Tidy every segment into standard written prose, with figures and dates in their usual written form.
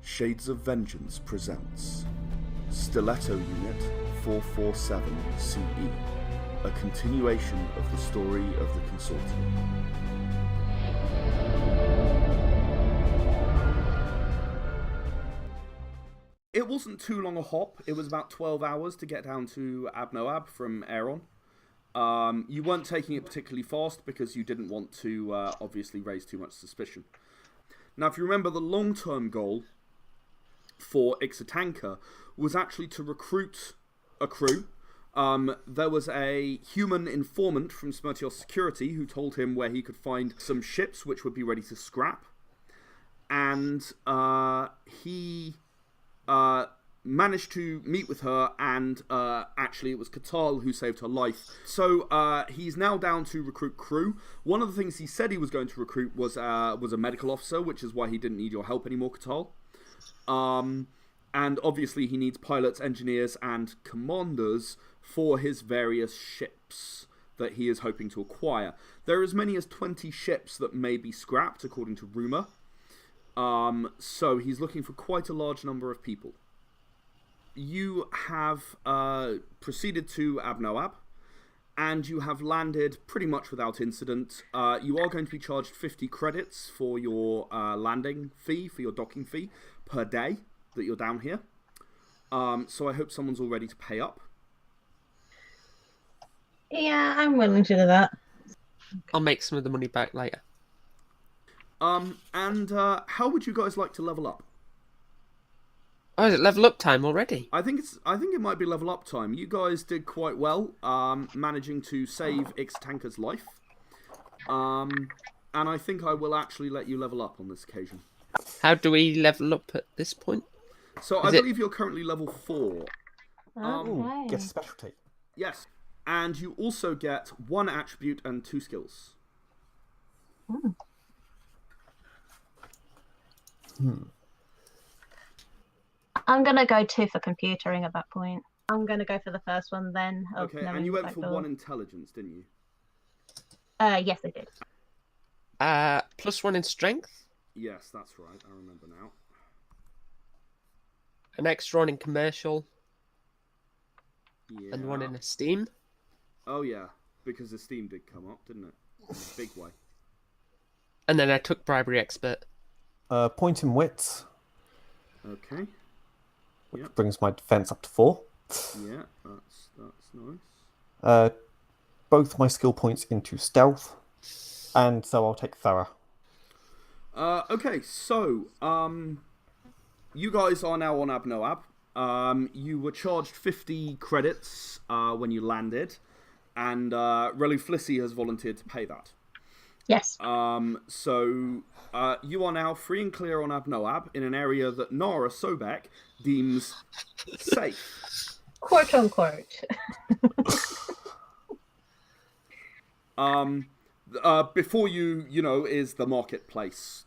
Shades of Vengeance presents Stiletto Unit 447 CE, a continuation of the story of the Consortium. It wasn't too long a hop. It was about 12 hours to get down to Abnoab from Aeron. You weren't taking it particularly fast because you didn't want to obviously raise too much suspicion. Now, if you remember, the long-term goal for Ixatanka was actually to recruit a crew. There was a human informant from Smirtios Security who told him where he could find some ships which would be ready to scrap. And he managed to meet with her, and actually it was Katal who saved her life. So he's now down to recruit crew. One of the things he said he was going to recruit was a medical officer, which is why he didn't need your help anymore, Katal. And obviously he needs pilots, engineers, and commanders for his various ships that he is hoping to acquire. There are as many as 20 ships that may be scrapped, according to rumour. So he's looking for quite a large number of people. You have proceeded to Abnoab, and you have landed pretty much without incident. You are going to be charged 50 credits for your landing fee, for your docking fee, per day that you're down here. So I hope someone's all ready to pay up. Yeah, I'm willing to do that. I'll make some of the money back later. And how would you guys like to level up? Oh, is it level up time already? I think it might be level up time. You guys did quite well, managing to save Ixatanka's life. And I think I will actually let you level up on this occasion. How do we level up at this point? So I believe you're currently level 4. Okay. Get a specialty. Yes. And you also get 1 attribute and 2 skills. I'm going to go 2 for computering at that point. I'm going to go for the first one then. Okay, and you went for 1 intelligence, didn't you? Yes, I did. +1 in strength. Yes, that's right. I remember now. An extra 1 in commercial. Yeah. And 1 in esteem. Oh, yeah. Because esteem did come up, didn't it? In a big way. And then I took bribery expert. Point in wits, Okay. which brings my defense up to 4. Yeah, that's nice. Both my skill points into stealth, and so I'll take thorough. Okay, so, you guys are now on Abnoab. You were charged 50 credits when you landed, and Reluflissi has volunteered to pay that. Yes. So you are now free and clear on Abnoab in an area that Nara Sobek deems safe. Quote unquote. Before you, is the marketplace.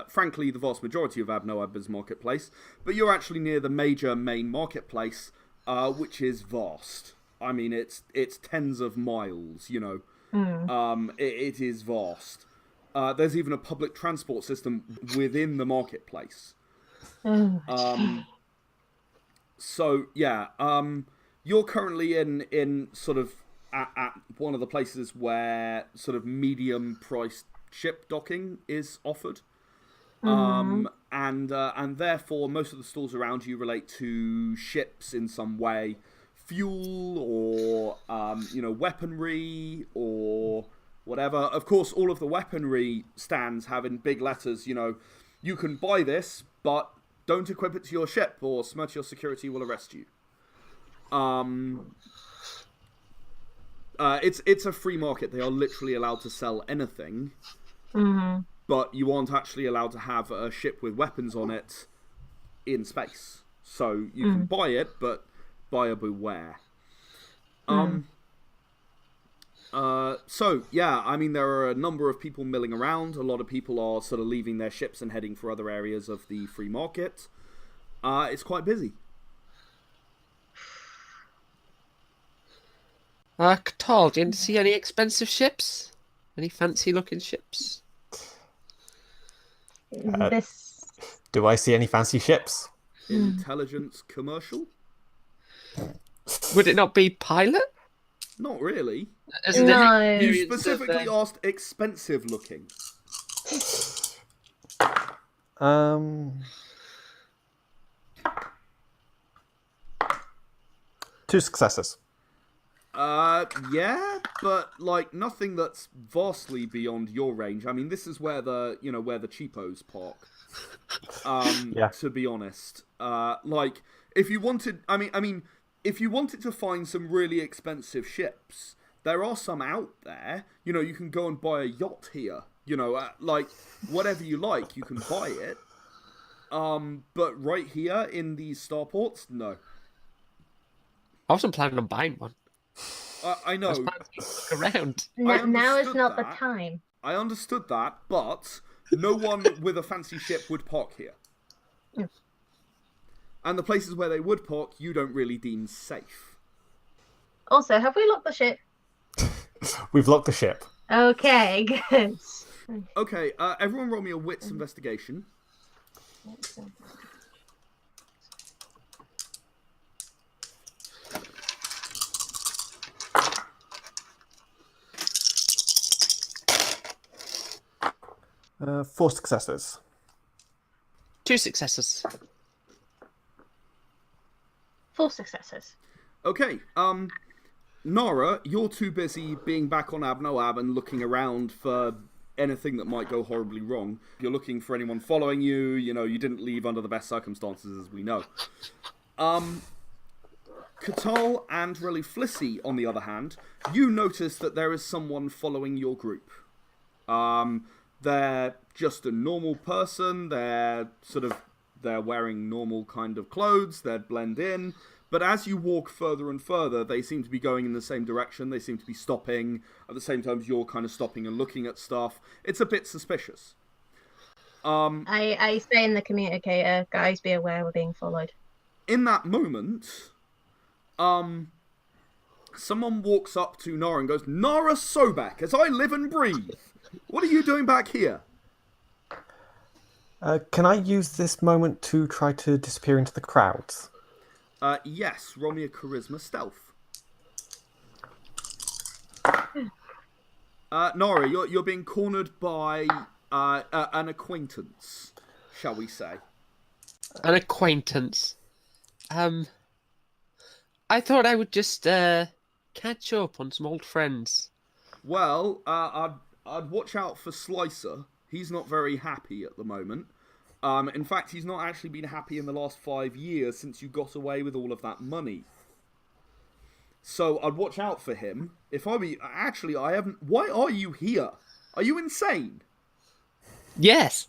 Frankly, the vast majority of Abnoab is marketplace, but you're actually near the major main marketplace, which is vast. I mean, it's tens of miles, It is vast. There's even a public transport system within the marketplace. So, yeah, you're currently in sort of at one of the places where sort of medium-priced ship docking is offered. And therefore, most of the stores around you relate to ships in some way. Fuel or, weaponry or whatever. Of course, all of the weaponry stands have in big letters, you can buy this, but don't equip it to your ship or Smirtios Security will arrest you. It's a free market. They are literally allowed to sell anything, but you aren't actually allowed to have a ship with weapons on it in space. So you can buy it, but buyer beware. So, yeah, I mean, there are a number of people milling around. A lot of people are sort of leaving their ships and heading for other areas of the free market. It's quite busy. Katal, do you see any expensive ships? Any fancy looking ships? This Do I see any fancy ships? Intelligence commercial? Would it not be pilot? Not really. Isn't No. it You experience of, specifically asked expensive looking. Two successes. Yeah, but like nothing that's vastly beyond your range. I mean, this is where the cheapos park. Yeah. To be honest, like if you wanted, I mean, if you wanted to find some really expensive ships, there are some out there. You know, you can go and buy a yacht here. You know, like whatever you like, you can buy it. But right here in these starports, no. I wasn't planning on buying one. I know. I was planning to look around. Now is understood not the that. time. I understood that, but no one with a fancy ship would park here. Yeah. And the places where they would park, you don't really deem safe. Also, have we locked the ship? We've locked the ship. Okay, good. Okay, everyone roll me a wits investigation. Four successes. 2 successes. 4 successes. Okay, Nara, you're too busy being back on Abnoab and looking around for anything that might go horribly wrong. You're looking for anyone following you, you know, you didn't leave under the best circumstances, as we know. Katal and Relly Flissy, on the other hand, you notice that there is someone following your group. They're just a normal person, they're wearing normal kind of clothes, they blend in, but as you walk further and further, they seem to be going in the same direction, they seem to be stopping, at the same time as you're kind of stopping and looking at stuff. It's a bit suspicious. I say in the communicator, guys, be aware we're being followed. In that moment, someone walks up to Nara and goes, "Nara Sobek, as I live and breathe, what are you doing back here?" Can I use this moment to try to disappear into the crowds? Yes, roll me a charisma stealth. Nara, you're being cornered by an acquaintance, shall we say. An acquaintance. I thought I would just catch up on some old friends. Well, I'd watch out for Slicer. He's not very happy at the moment. In fact, he's not actually been happy in the last 5 years since you got away with all of that money. So I'd watch out for him. If I be... Actually, I haven't... Why are you here? Are you insane? Yes.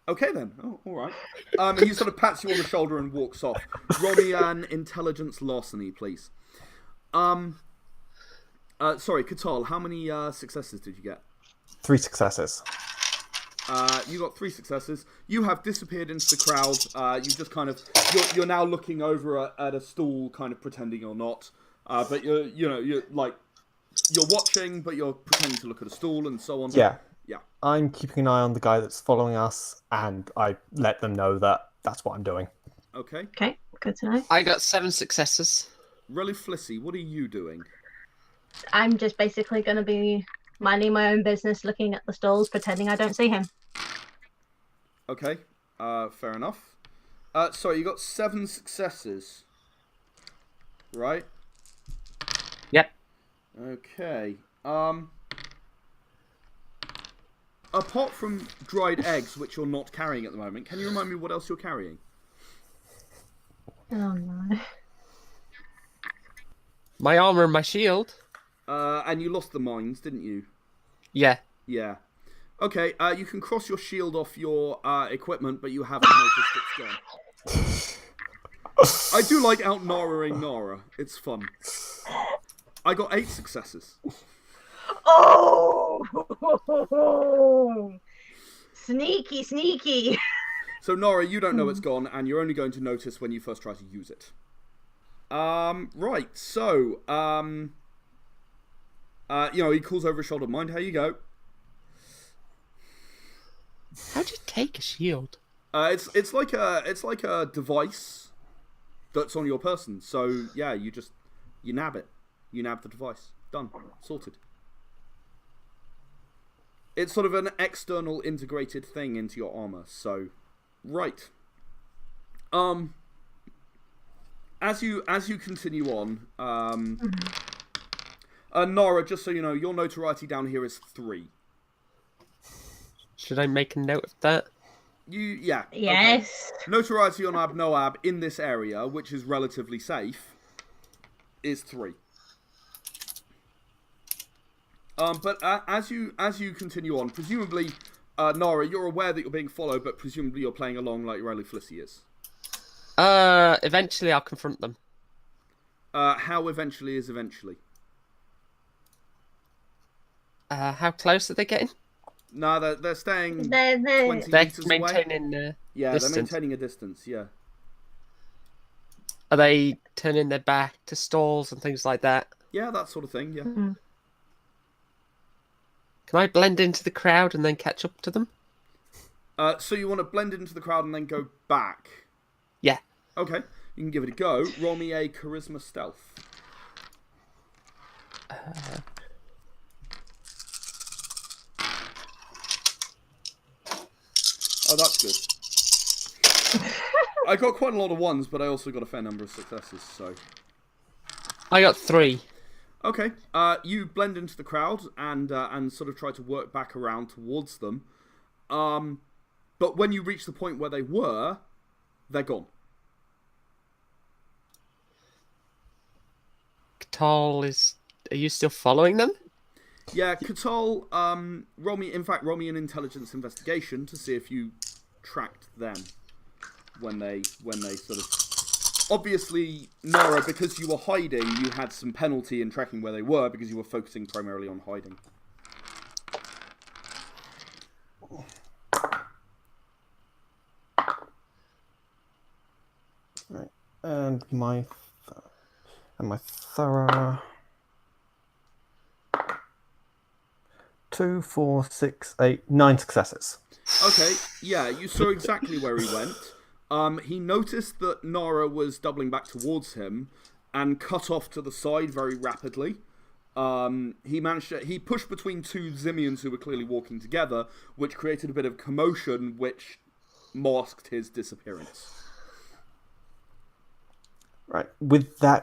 Okay then. Oh, alright. He sort of pats you on the shoulder and walks off. Roll me an intelligence larceny, please. Sorry, Katal, how many successes did you get? 3 successes. You got 3 successes. You have disappeared into the crowd. You just kind of... You're now looking over at a stool, kind of pretending you're not. But you're watching, but you're pretending to look at a stool and so on. Yeah. Yeah. I'm keeping an eye on the guy that's following us, and I let them know that that's what I'm doing. Okay. Okay, good to know. I got 7 successes. Relly Flissy, what are you doing? I'm just basically going to be minding my own business, looking at the stalls, pretending I don't see him. Okay. Fair enough. Sorry, you got 7 successes. Right? Yep. Okay. Apart from dried eggs, which you're not carrying at the moment, can you remind me what else you're carrying? Oh no. My armor and my shield. And you lost the mines, didn't you? Yeah. Yeah. Okay, you can cross your shield off your equipment, but you haven't noticed it's gone. I do like out-Naraing Nara. It's fun. I got 8 successes. Oh! Sneaky, sneaky. So Nara, you don't know it's gone, and you're only going to notice when you first try to use it. Right, so, he calls over his shoulder, "Mind how you go." How do you take a shield? It's like a device that's on your person. So yeah, you nab it. You nab the device. Done. Sorted. It's sort of an external integrated thing into your armor. So, right. As you continue on, Nara, just so you know, your notoriety down here is 3. Should I make a note of that? Yeah. Yes. Okay. Notoriety on Abnoab in this area, which is relatively safe, is 3. But as you continue on, presumably, Nara, you're aware that you're being followed, but presumably you're playing along like Riley Flissy is. Eventually I'll confront them. How eventually is eventually? How close are they getting? No, they're staying They're 20 They're meters away. maintaining Yeah, distance. they're maintaining a distance, yeah. Are they turning their back to stalls and things like that? Yeah, that sort of thing, yeah. Mm. Can I blend into the crowd and then catch up to them? So you want to blend into the crowd and then go back? Yeah. Okay, you can give it a go. Roll me a charisma stealth. Oh, that's good. I got quite a lot of 1s, but I also got a fair number of successes, so... I got 3. Okay, you blend into the crowd and sort of try to work back around towards them. But when you reach the point where they were, they're gone. Are you still following them? Yeah, Catal, roll me an intelligence investigation to see if you tracked them when they sort of... Obviously, Nara, because you were hiding, you had some penalty in tracking where they were because you were focusing primarily on hiding. Right. And my thorough 2, 4, 6, 8, 9 successes. Okay, yeah, you saw exactly where he went. He noticed that Nara was doubling back towards him and cut off to the side very rapidly. He pushed between 2 Zimians who were clearly walking together, which created a bit of commotion, which masked his disappearance. Right. With that,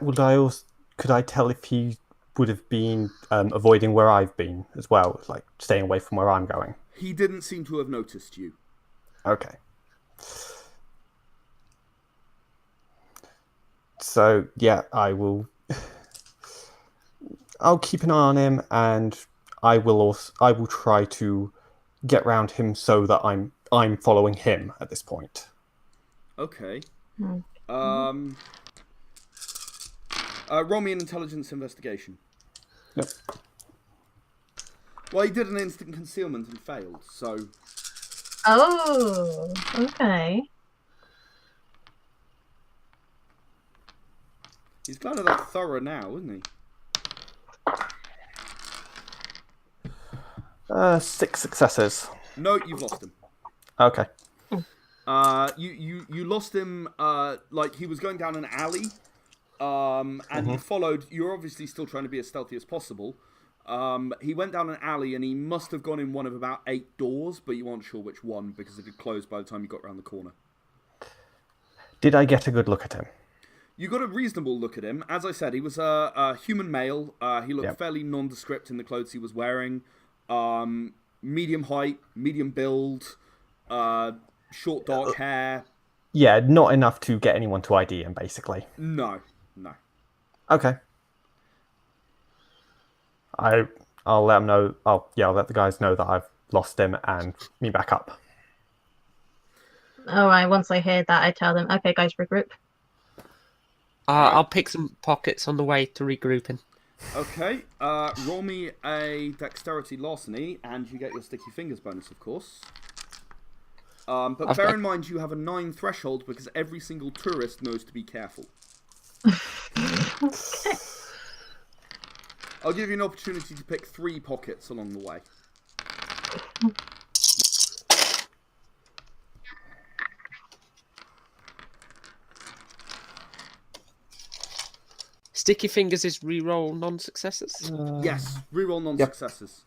could I tell if he would have been avoiding where I've been as well, like staying away from where I'm going? He didn't seem to have noticed you. Okay. So yeah, I'll keep an eye on him, and I will try to get round him so that I'm following him at this point. Okay. Mm. Roll me an intelligence investigation. Yep. Well, he did an instant concealment and failed, so... Oh, okay. He's kind of that thorough now, isn't he? 6 successes. No, you've lost him. Okay. You lost him, like, he was going down an alley, and you followed... You're obviously still trying to be as stealthy as possible. He went down an alley, and he must have gone in one of about 8 doors, but you weren't sure which one, because it had closed by the time you got around the corner. Did I get a good look at him? You got a reasonable look at him. As I said, he was a human male. He looked fairly nondescript in the clothes he was wearing. Medium height, medium build, short dark hair. Yeah, not enough to get anyone to ID him, basically. No. Okay. I'll let him know. I'll let the guys know that I've lost him and meet back up. Alright, once I hear that, I tell them, okay, guys, regroup. I'll pick some pockets on the way to regrouping. Okay, roll me a dexterity larceny, and you get your sticky fingers bonus, of course. But bear in mind you have a 9 threshold, because every single tourist knows to be careful. I'll give you an opportunity to pick 3 pockets along the way. Sticky fingers is reroll non-successes. Yes, reroll non-successes.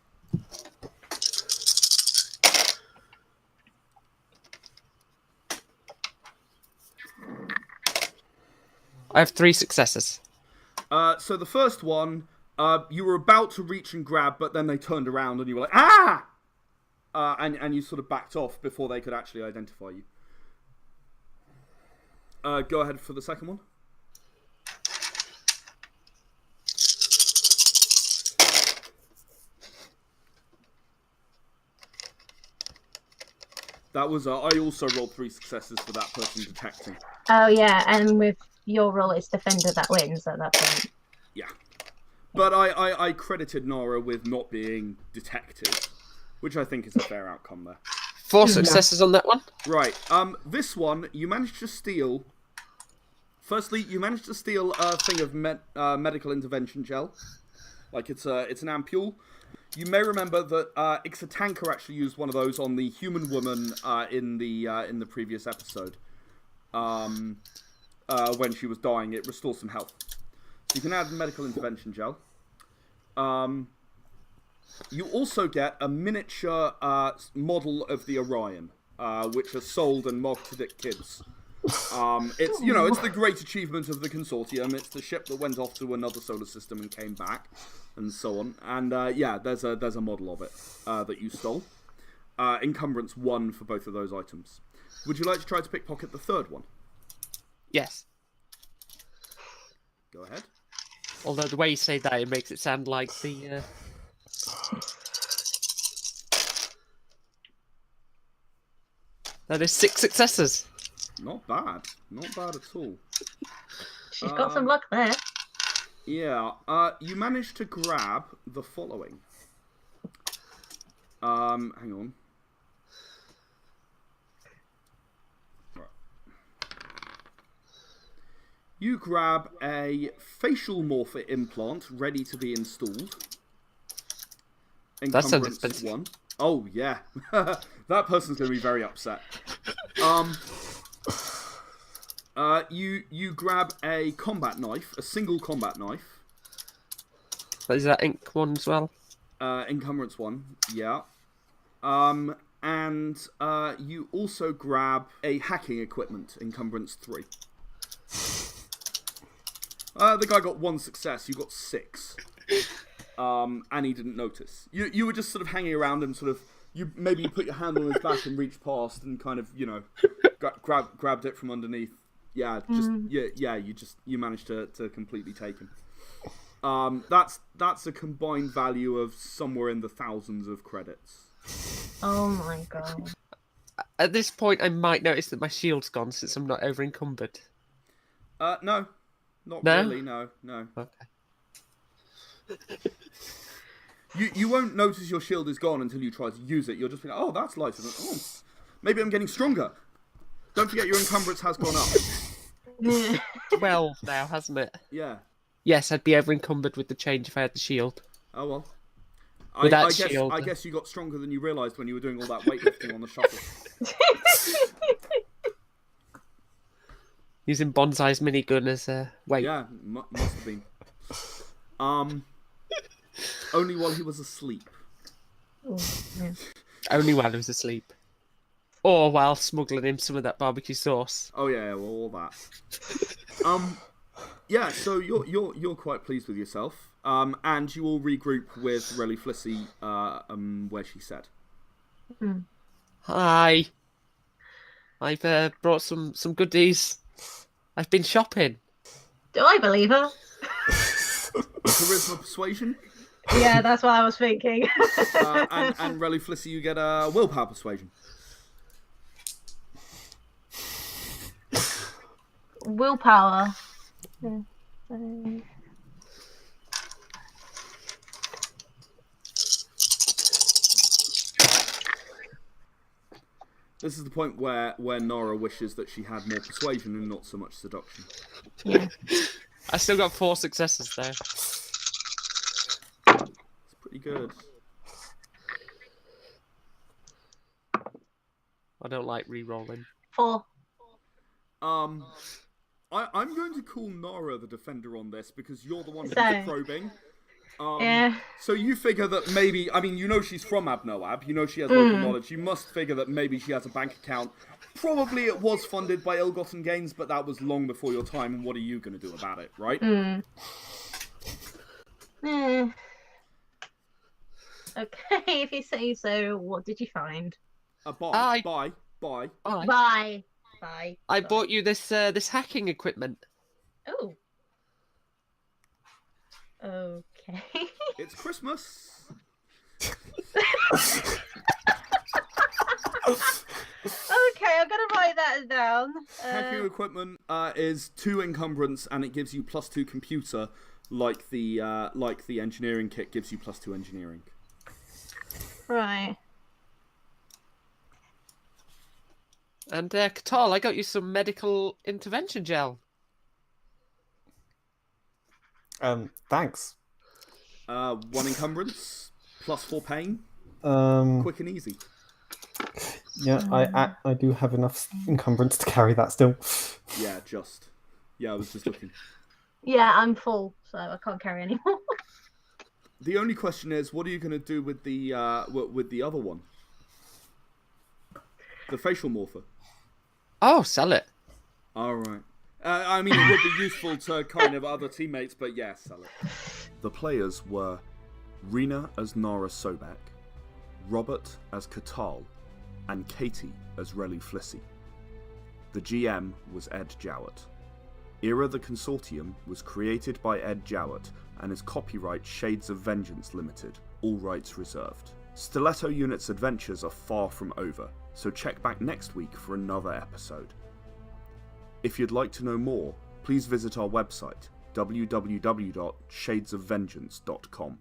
I have 3 successes. So the first one, you were about to reach and grab, but then they turned around and you were like, ah! And you sort of backed off before they could actually identify you. Go ahead for the second one. That was, I also rolled 3 successes for that person detecting. Oh yeah, and with your roll, it's defender that wins at that point. Yeah. But I credited Nara with not being detected, which I think is a fair outcome there. 4 successes on that one. Right. This one, you managed to steal... Firstly, you managed to steal a thing of medical intervention gel. Like, it's an ampule. You may remember that Ixatanka actually used one of those on the human woman in the previous episode. When she was dying, it restores some health. So you can add medical intervention gel. You also get a miniature model of the Orion, which are sold and marketed at kids. It's it's the great achievement of the consortium. It's the ship that went off to another solar system and came back, and so on. And there's a model of it that you stole. Encumbrance 1 for both of those items. Would you like to try to pickpocket the third one? Yes. Go ahead. Although the way you say that, it makes it sound like the... That is 6 successes. Not bad. Not bad at all. She's got some luck there. Yeah. You managed to grab the following. Hang on. Right. You grab a facial morpher implant ready to be installed. That sounds Encumbrance expensive. 1. Oh, yeah. That person's going to be very upset. You grab a combat knife, a single combat knife. Is that ink one as well? Encumbrance 1, yeah. And you also grab a hacking equipment, Encumbrance 3. The guy got 1 success, you got 6. And he didn't notice. You were just sort of hanging around and sort of, you put your hand on his back and reached past and kind of, grabbed it from underneath. Yeah, you managed to completely take him. That's a combined value of somewhere in the thousands of credits. Oh my god. At this point, I might notice that my shield's gone since I'm not over encumbered. No, not No? really. No. Okay. You won't notice your shield is gone until you try to use it. You'll just be like, oh, that's lighter than... Oh, maybe I'm getting stronger. Don't forget your encumbrance has gone up. 12 now, hasn't it? Yeah. Yes, I'd be over encumbered with the change if I had the shield. Oh, well. Without shield. I guess you got stronger than you realised when you were doing all that weightlifting on the shuttle. Using Bonsai's minigun as a weight. Yeah, must have been. Only while he was asleep. Only while he was asleep. Or while smuggling him some of that barbecue sauce. Oh yeah, well, all that. Yeah, so you're quite pleased with yourself. And you will regroup with Relly Flissy, where she said. Hi. I've brought some goodies. I've been shopping. Do I believe her? Charisma persuasion. Yeah, that's what I was thinking. And Relly Flissy, you get a willpower persuasion. Willpower. This is the point where Nara wishes that she had more persuasion and not so much seduction. Yeah. I still got 4 successes though. It's pretty good. I don't like re-rolling. 4. I'm going to call Nara the defender on this because you're the one who's So- probing. Yeah. So you figure that maybe, I mean, you know she's from Abnoab, you know she has local knowledge, you must figure that maybe she has a bank account. Probably it was funded by ill-gotten gains, but that was long before your time, and what are you going to do about it, right? Okay, if you say so, what did you find? Bye. Bye. Bye. I bought you this this hacking equipment. Oh. Okay. It's Christmas. Okay, I'm gonna write that down. Hacking equipment is 2 encumbrance, and it gives you +2 computer, like the engineering kit gives you +2 engineering. Right. And Katal, I got you some medical intervention gel. Thanks. 1 encumbrance, +4 pain, quick and easy. Yeah, I do have enough encumbrance to carry that still. Yeah, I was just looking. Yeah, I'm full, so I can't carry anymore. The only question is, what are you going to do with the other one? The facial morpher. Oh, sell it. All right. I mean, it would be useful to kind of other teammates, but yeah, sell it. The players were Rena as Nara Sobek, Robert as Katal, and Katie as Relu Flissy. The GM was Ed Jowett. Era the Consortium was created by Ed Jowett and is copyright Shades of Vengeance Limited, all rights reserved. Stiletto Unit's adventures are far from over, so check back next week for another episode. If you'd like to know more, please visit our website, www.shadesofvengeance.com.